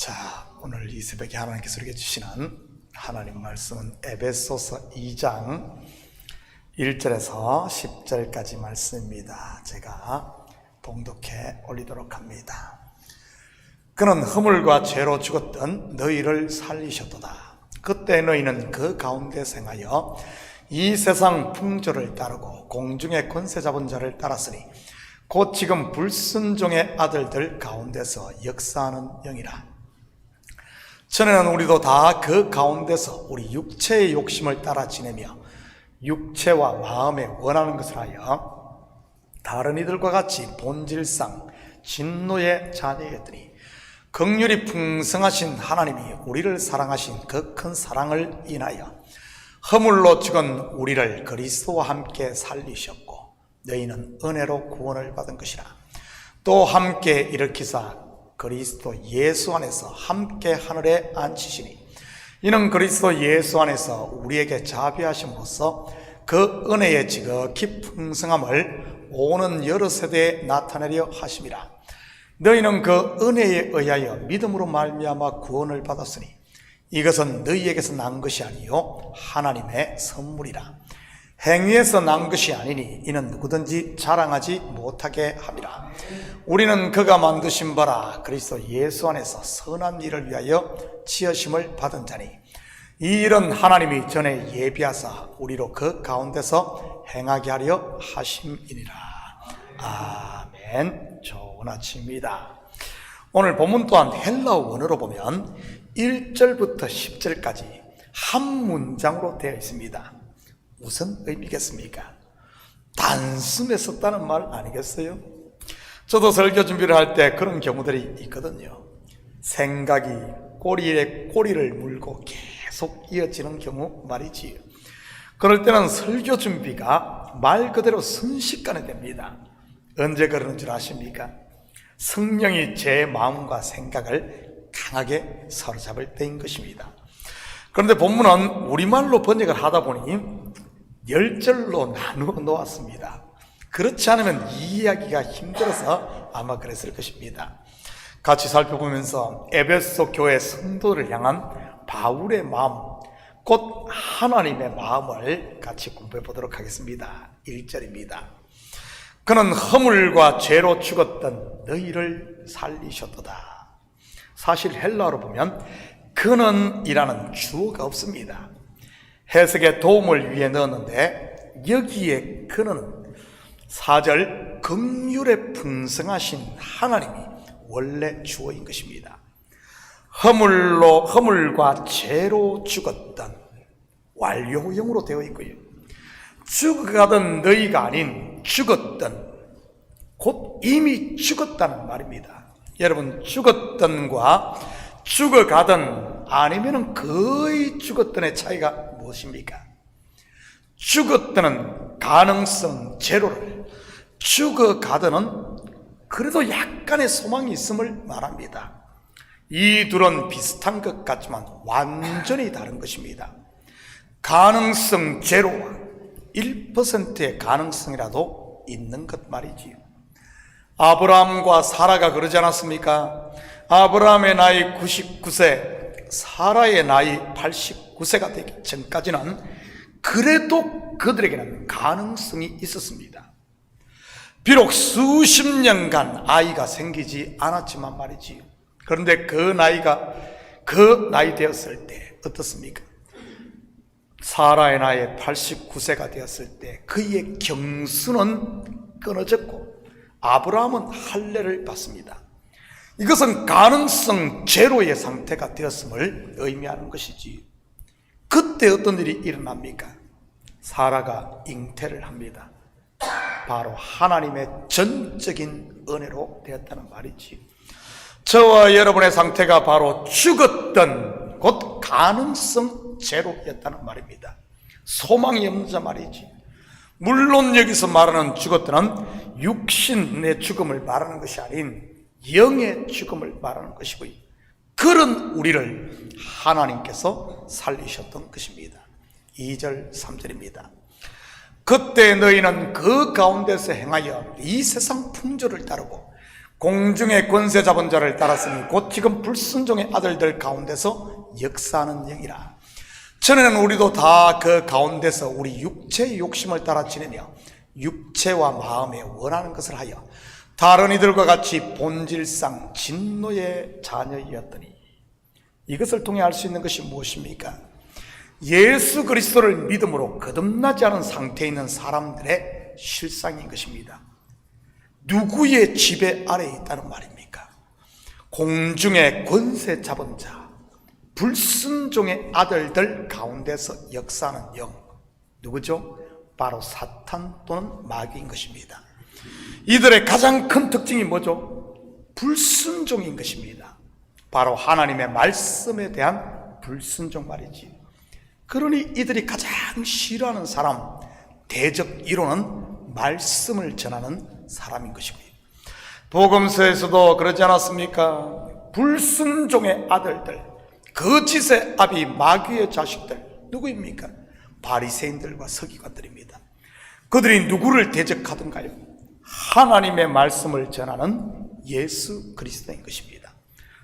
자, 오늘 이 새벽에 하나님께서 우리에게 주시는 하나님 말씀은 에베소서 2장 1절에서 10절까지 말씀입니다. 제가 봉독해 올리도록 합니다. 그는 허물과 죄로 죽었던 너희를 살리셨도다. 그때 너희는 그 가운데 생하여 이 세상 풍조를 따르고 공중의 권세 잡은 자를 따랐으니 곧 지금 불순종의 아들들 가운데서 역사하는 영이라. 전에는 우리도 다 그 가운데서 우리 육체의 욕심을 따라 지내며 육체와 마음에 원하는 것을 하여 다른 이들과 같이 본질상 진노의 자녀였더니 긍휼이 풍성하신 하나님이 우리를 사랑하신 그 큰 사랑을 인하여 허물로 죽은 우리를 그리스도와 함께 살리셨고 너희는 은혜로 구원을 받은 것이라. 또 함께 일으키사 그리스도 예수 안에서 함께 하늘에 앉히시니 이는 그리스도 예수 안에서 우리에게 자비하심으로써 그 은혜의 지극히 풍성함을 오는 여러 세대에 나타내려 하심이라. 너희는 그 은혜에 의하여 믿음으로 말미암아 구원을 받았으니 이것은 너희에게서 난 것이 아니요 하나님의 선물이라. 행위에서 난 것이 아니니 이는 누구든지 자랑하지 못하게 함이라. 우리는 그가 만드신 바라 그리스도 예수 안에서 선한 일을 위하여 지으심을 받은 자니 이 일은 하나님이 전에 예비하사 우리로 그 가운데서 행하게 하려 하심이니라. 아멘. 좋은 아침입니다. 오늘 본문 또한 헬라어 원어로 보면 1절부터 10절까지 한 문장으로 되어 있습니다. 무슨 의미겠습니까? 단숨에 썼다는 말 아니겠어요? 저도 설교 준비를 할 때 그런 경우들이 있거든요. 생각이 꼬리에 꼬리를 물고 계속 이어지는 경우 말이지요. 그럴 때는 설교 준비가 말 그대로 순식간에 됩니다. 언제 그러는 줄 아십니까? 성령이 제 마음과 생각을 강하게 사로잡을 때인 것입니다. 그런데 본문은 우리말로 번역을 하다 보니 10절로 나누어 놓았습니다. 그렇지 않으면 이해하기가 힘들어서 아마 그랬을 것입니다. 같이 살펴보면서 에베소 교회 성도를 향한 바울의 마음, 곧 하나님의 마음을 같이 공부해 보도록 하겠습니다. 1절입니다. 그는 허물과 죄로 죽었던 너희를 살리셨도다. 사실 헬라어로 보면 그는 이라는 주어가 없습니다. 해석에 도움을 위해 넣었는데 여기에 그는 4절 긍휼에 풍성하신 하나님이 원래 주어인 것입니다. 허물과 죄로 죽었던 완료형으로 되어 있고요. 죽어가던 너희가 아닌 죽었던, 곧 이미 죽었다는 말입니다. 여러분, 죽었던과 죽어가던 아니면 거의 죽었던의 차이가 무엇입니까? 죽었던은 가능성 제로를, 죽어가던은 그래도 약간의 소망이 있음을 말합니다. 이 둘은 비슷한 것 같지만 완전히 다른 것입니다. 가능성 제로와 1%의 가능성이라도 있는 것 말이지요. 아브라함과 사라가 그러지 않았습니까? 아브라함의 나이 99세, 사라의 나이 89세가 되기 전까지는 그래도 그들에게는 가능성이 있었습니다. 비록 수십 년간 아이가 생기지 않았지만 말이지요. 그런데 그 나이 되었을 때 어떻습니까? 사라의 나이 89세가 되었을 때 그의 경수는 끊어졌고 아브라함은 할례를 받습니다. 이것은 가능성 제로의 상태가 되었음을 의미하는 것이지. 그때 어떤 일이 일어납니까? 사라가 잉태를 합니다. 바로 하나님의 전적인 은혜로 되었다는 말이지. 저와 여러분의 상태가 바로 죽었던, 곧 가능성 제로였다는 말입니다. 소망이 없는 자 말이지. 물론 여기서 말하는 죽었던은 육신의 죽음을 말하는 것이 아닌 영의 죽음을 말하는 것이고요. 그런 우리를 하나님께서 살리셨던 것입니다. 2절 3절입니다. 그때 너희는 그 가운데서 행하여 이 세상 풍조를 따르고 공중의 권세 잡은 자를 따랐으니 곧 지금 불순종의 아들들 가운데서 역사하는 영이라. 전에는 우리도 다 그 가운데서 우리 육체의 욕심을 따라 지내며 육체와 마음에 원하는 것을 하여 다른 이들과 같이 본질상 진노의 자녀이었더니, 이것을 통해 알 수 있는 것이 무엇입니까? 예수 그리스도를 믿음으로 거듭나지 않은 상태에 있는 사람들의 실상인 것입니다. 누구의 지배 아래에 있다는 말입니까? 공중의 권세 잡은 자, 불순종의 아들들 가운데서 역사하는 영, 누구죠? 바로 사탄 또는 마귀인 것입니다. 이들의 가장 큰 특징이 뭐죠? 불순종인 것입니다. 바로 하나님의 말씀에 대한 불순종 말이지. 그러니 이들이 가장 싫어하는 사람, 대적 1호는 말씀을 전하는 사람인 것이고요. 복음서에서도 그러지 않았습니까? 불순종의 아들들, 거짓의 아비 마귀의 자식들, 누구입니까? 바리새인들과 서기관들입니다. 그들이 누구를 대적하던가요? 하나님의 말씀을 전하는 예수 그리스도인 것입니다.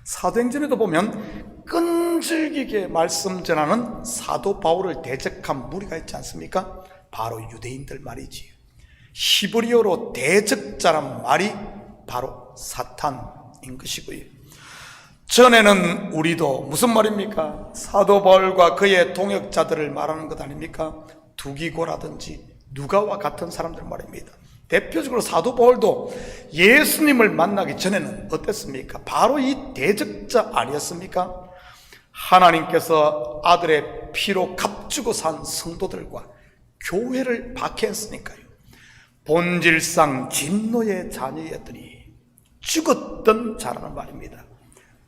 사도행전에도 보면 끈질기게 말씀 전하는 사도 바울을 대적한 무리가 있지 않습니까? 바로 유대인들 말이지요. 히브리어로 대적자란 말이 바로 사탄인 것이고요. 전에는 우리도 무슨 말입니까? 사도 바울과 그의 동역자들을 말하는 것 아닙니까? 두기고라든지 누가와 같은 사람들 말입니다. 대표적으로 사도 바울도 예수님을 만나기 전에는 어땠습니까? 바로 이 대적자 아니었습니까? 하나님께서 아들의 피로 값주고 산 성도들과 교회를 박해했으니까요. 본질상 진노의 자녀였더니 죽었던 자라는 말입니다.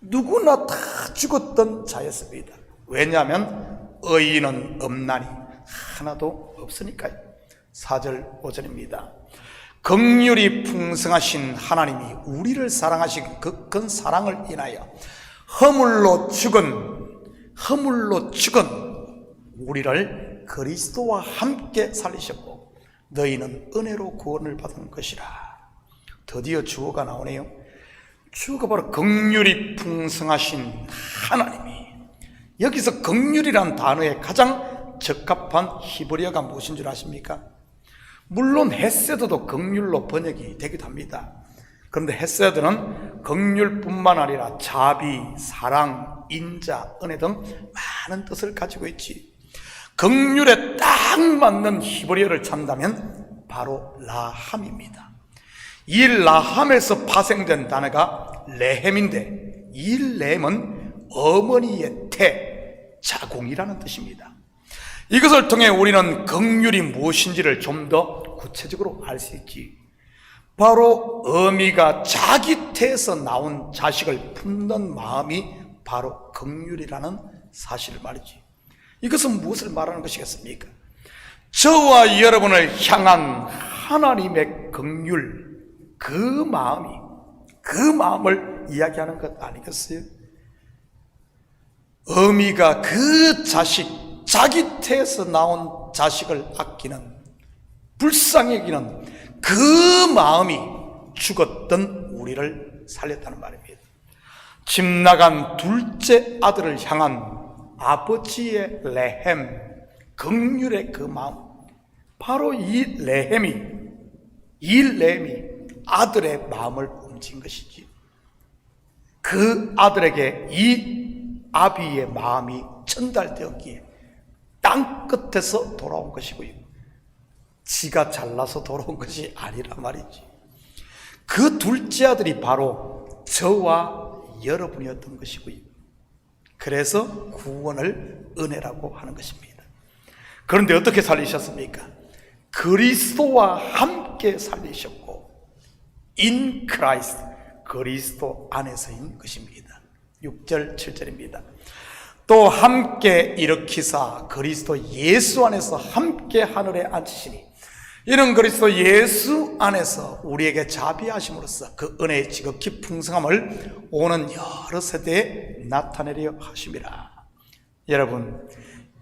누구나 다 죽었던 자였습니다. 왜냐하면 의인은 없나니 하나도 없으니까요. 4절 5절입니다. 긍휼이 풍성하신 하나님이 우리를 사랑하신 그 큰 사랑을 인하여 허물로 죽은 우리를 그리스도와 함께 살리셨고 너희는 은혜로 구원을 받은 것이라. 드디어 주어가 나오네요. 주어가 바로 긍휼이 풍성하신 하나님이. 여기서 긍휼이란 단어에 가장 적합한 히브리어가 무엇인 줄 아십니까? 물론 헤세드도 긍휼로 번역이 되기도 합니다. 그런데 헤세드는 긍휼뿐만 아니라 자비, 사랑, 인자, 은혜 등 많은 뜻을 가지고 있지. 긍휼에 딱 맞는 히브리어를 찾는다면 바로 라함입니다. 이 라함에서 파생된 단어가 레헴인데, 이 레헴은 어머니의 태, 자궁이라는 뜻입니다. 이것을 통해 우리는 긍휼이 무엇인지를 좀 더 구체적으로 알 수 있지. 바로 어미가 자기 태에서 나온 자식을 품는 마음이 바로 긍휼이라는 사실을 말이지. 이것은 무엇을 말하는 것이겠습니까? 저와 여러분을 향한 하나님의 긍휼, 그 마음을 이야기하는 것 아니겠어요? 어미가 그 자기 태에서 나온 자식을 아끼는, 불쌍히 여기는 그 마음이 죽었던 우리를 살렸다는 말입니다. 집 나간 둘째 아들을 향한 아버지의 레헴, 긍휼의 그 마음, 바로 이 레헴이 아들의 마음을 움직인 것이지. 그 아들에게 이 아비의 마음이 전달되었기에 땅 끝에서 돌아온 것이고요. 지가 잘나서 돌아온 것이 아니라 말이지. 그 둘째 아들이 바로 저와 여러분이었던 것이고요. 그래서 구원을 은혜라고 하는 것입니다. 그런데 어떻게 살리셨습니까? 그리스도와 함께 살리셨고, in Christ, 그리스도 안에서인 것입니다. 6절 7절입니다. 또 함께 일으키사 그리스도 예수 안에서 함께 하늘에 앉히시니, 이는 그리스도 예수 안에서 우리에게 자비하심으로써 그 은혜의 지극히 풍성함을 오는 여러 세대에 나타내려 하심이라. 여러분,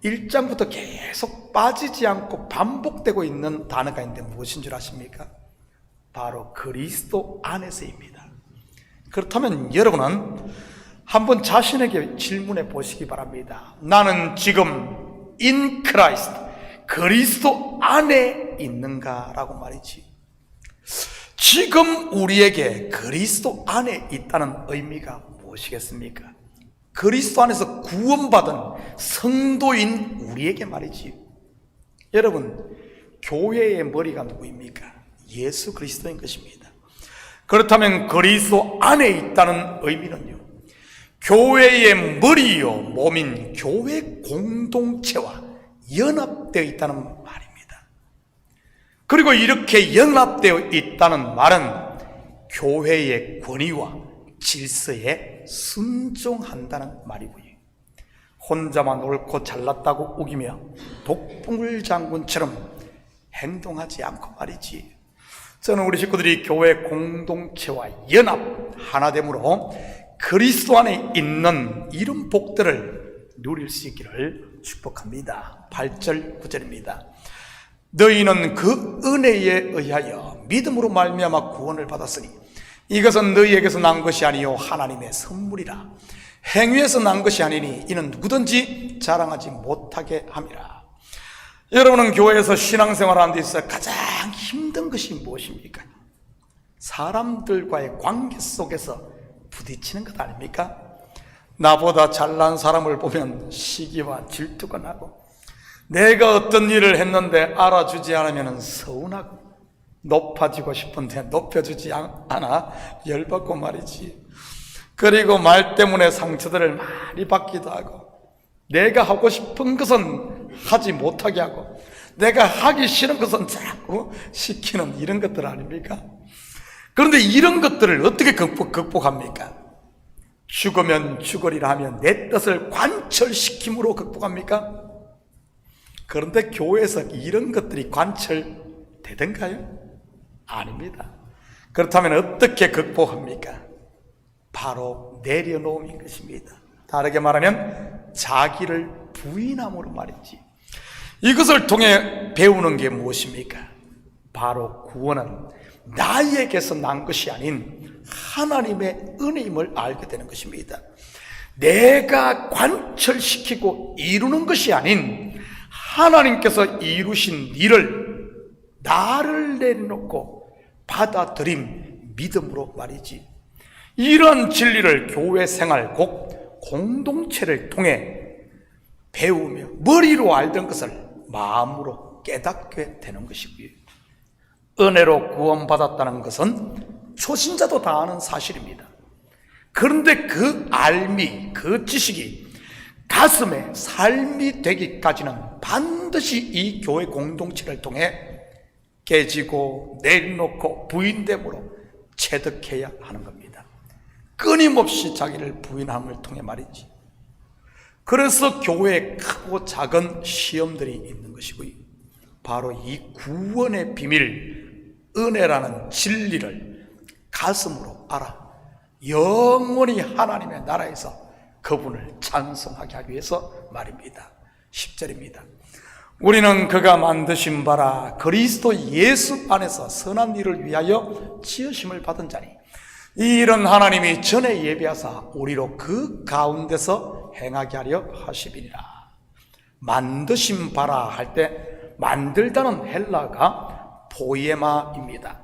1장부터 계속 빠지지 않고 반복되고 있는 단어가 있는데 무엇인 줄 아십니까? 바로 그리스도 안에서입니다. 그렇다면 여러분은 한번 자신에게 질문해 보시기 바랍니다. 나는 지금 in Christ, 그리스도 안에 있는가라고 말이지. 지금 우리에게 그리스도 안에 있다는 의미가 무엇이겠습니까? 그리스도 안에서 구원받은 성도인 우리에게 말이지. 여러분, 교회의 머리가 누구입니까? 예수 그리스도인 것입니다. 그렇다면 그리스도 안에 있다는 의미는요, 교회의 머리요 몸인 교회 공동체와 연합되어 있다는 말입니다. 그리고 이렇게 연합되어 있다는 말은 교회의 권위와 질서에 순종한다는 말이고요. 혼자만 옳고 잘났다고 우기며 독불 장군처럼 행동하지 않고 말이지. 저는 우리 식구들이 교회 공동체와 연합 하나됨으로 그리스도 안에 있는 이런 복들을 누릴 수 있기를 축복합니다. 8절 9절입니다. 너희는 그 은혜에 의하여 믿음으로 말미암아 구원을 받았으니 이것은 너희에게서 난 것이 아니요 하나님의 선물이라. 행위에서 난 것이 아니니 이는 누구든지 자랑하지 못하게 함이라. 여러분은 교회에서 신앙생활하는 데 있어서 가장 힘든 것이 무엇입니까? 사람들과의 관계 속에서 부딪히는 것 아닙니까? 나보다 잘난 사람을 보면 시기와 질투가 나고, 내가 어떤 일을 했는데 알아주지 않으면 서운하고, 높아지고 싶은데 높여주지 않아 열받고 말이지. 그리고 말 때문에 상처들을 많이 받기도 하고, 내가 하고 싶은 것은 하지 못하게 하고, 내가 하기 싫은 것은 자꾸 시키는 이런 것들 아닙니까? 그런데 이런 것들을 어떻게 극복합니까? 죽으면 죽으리라 하면 내 뜻을 관철시킴으로 극복합니까? 그런데 교회에서 이런 것들이 관철되던가요? 아닙니다. 그렇다면 어떻게 극복합니까? 바로 내려놓음인 것입니다. 다르게 말하면 자기를 부인함으로 말이지. 이것을 통해 배우는 게 무엇입니까? 바로 구원은 나에게서 난 것이 아닌 하나님의 은혜임을 알게 되는 것입니다. 내가 관철시키고 이루는 것이 아닌 하나님께서 이루신 일을 나를 내려놓고 받아들임 믿음으로 말이지. 이런 진리를 교회 생활 곧 공동체를 통해 배우며 머리로 알던 것을 마음으로 깨닫게 되는 것이고요. 은혜로 구원받았다는 것은 초신자도 다 아는 사실입니다. 그런데 그 알미, 그 지식이 가슴에 삶이 되기까지는 반드시 이 교회 공동체를 통해 깨지고 내려놓고 부인됨으로 체득해야 하는 겁니다. 끊임없이 자기를 부인함을 통해 말이지. 그래서 교회에 크고 작은 시험들이 있는 것이고요. 바로 이 구원의 비밀, 은혜라는 진리를 가슴으로 알아 영원히 하나님의 나라에서 그분을 찬송하게 하기 위해서 말입니다. 10절입니다. 우리는 그가 만드신 바라 그리스도 예수 안에서 선한 일을 위하여 지으심을 받은 자니 이 일은 하나님이 전에 예비하사 우리로 그 가운데서 행하게 하려 하시리라. 만드신 바라 할 때 만들다는 헬라가 포이에마입니다.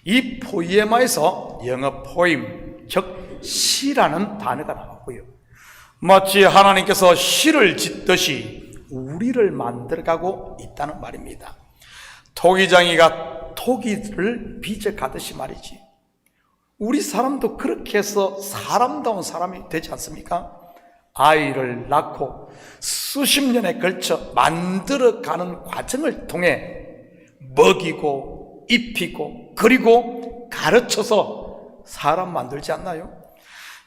이 포이에마에서 영어 포임, 즉 시라는 단어가 나왔고요. 마치 하나님께서 시를 짓듯이 우리를 만들어가고 있다는 말입니다. 토기장이가 토기를 빚어 가듯이 말이지. 우리 사람도 그렇게 해서 사람다운 사람이 되지 않습니까? 아이를 낳고 수십 년에 걸쳐 만들어가는 과정을 통해 먹이고 입히고 그리고 가르쳐서 사람 만들지 않나요?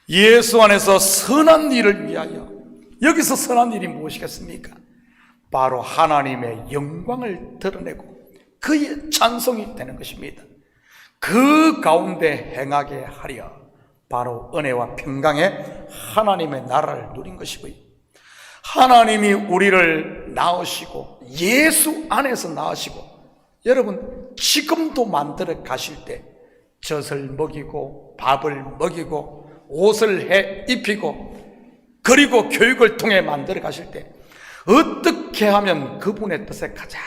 예수 안에서 선한 일을 위하여, 여기서 선한 일이 무엇이겠습니까? 바로 하나님의 영광을 드러내고 그의 찬송이 되는 것입니다. 그 가운데 행하게 하려 바로 은혜와 평강의 하나님의 나라를 누린 것이고요. 하나님이 우리를 낳으시고 예수 안에서 낳으시고 여러분 지금도 만들어 가실 때 젖을 먹이고 밥을 먹이고 옷을 해 입히고 그리고 교육을 통해 만들어 가실 때 어떻게 하면 그분의 뜻에 가장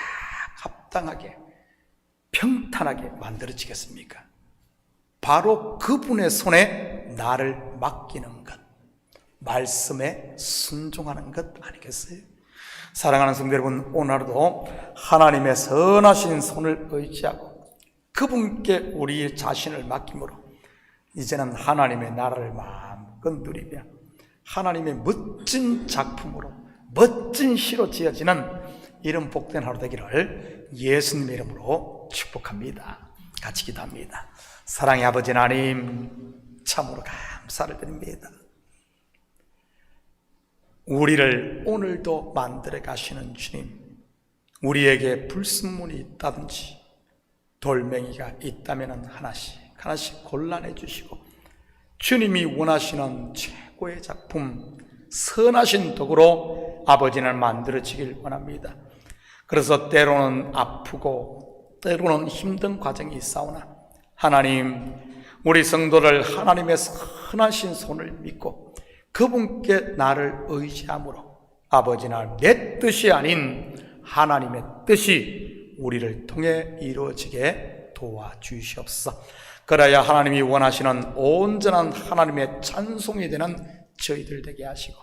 합당하게 평탄하게 만들어지겠습니까? 바로 그분의 손에 나를 맡기는 것, 말씀에 순종하는 것 아니겠어요? 사랑하는 성도 여러분, 오늘 하루도 하나님의 선하신 손을 의지하고 그분께 우리 자신을 맡김으로 이제는 하나님의 나라를 마음껏 누리며 하나님의 멋진 작품으로 멋진 시로 지어지는 이런 복된 하루 되기를 예수님의 이름으로 축복합니다. 같이 기도합니다. 사랑의 아버지 하나님, 참으로 감사를 드립니다. 우리를 오늘도 만들어 가시는 주님, 우리에게 불순물이 있다든지 돌멩이가 있다면 하나씩 골라내 주시고 주님이 원하시는 최고의 작품, 선하신 덕으로 아버지는 만들어지길 원합니다. 그래서 때로는 아프고 때로는 힘든 과정이 있사오나 하나님, 우리 성도를 하나님의 선하신 손을 믿고 그분께 나를 의지함으로 아버지나 내 뜻이 아닌 하나님의 뜻이 우리를 통해 이루어지게 도와주시옵소서. 그래야 하나님이 원하시는 온전한 하나님의 찬송이 되는 저희들 되게 하시고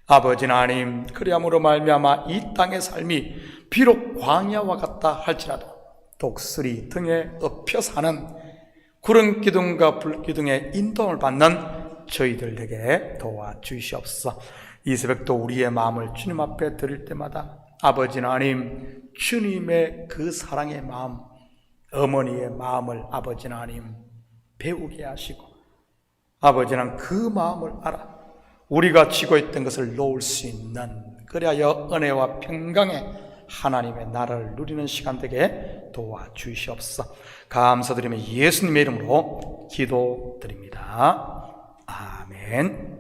아버지 하나님, 그리함으로 말미암아 이 땅의 삶이 비록 광야와 같다 할지라도 독수리 등에 엎여 사는 구름 기둥과 불 기둥의 인도를 받는 저희들에게 도와주시옵소서. 이 새벽도 우리의 마음을 주님 앞에 드릴 때마다 아버지 하나님, 주님의 그 사랑의 마음, 어머니의 마음을 아버지 하나님 배우게 하시고 아버지는 그 마음을 알아 우리가 쥐고 있던 것을 놓을 수 있는, 그리하여 은혜와 평강의 하나님의 나라를 누리는 시간 되게 도와주시옵소서. 감사드리며 예수님의 이름으로 기도드립니다. 아멘.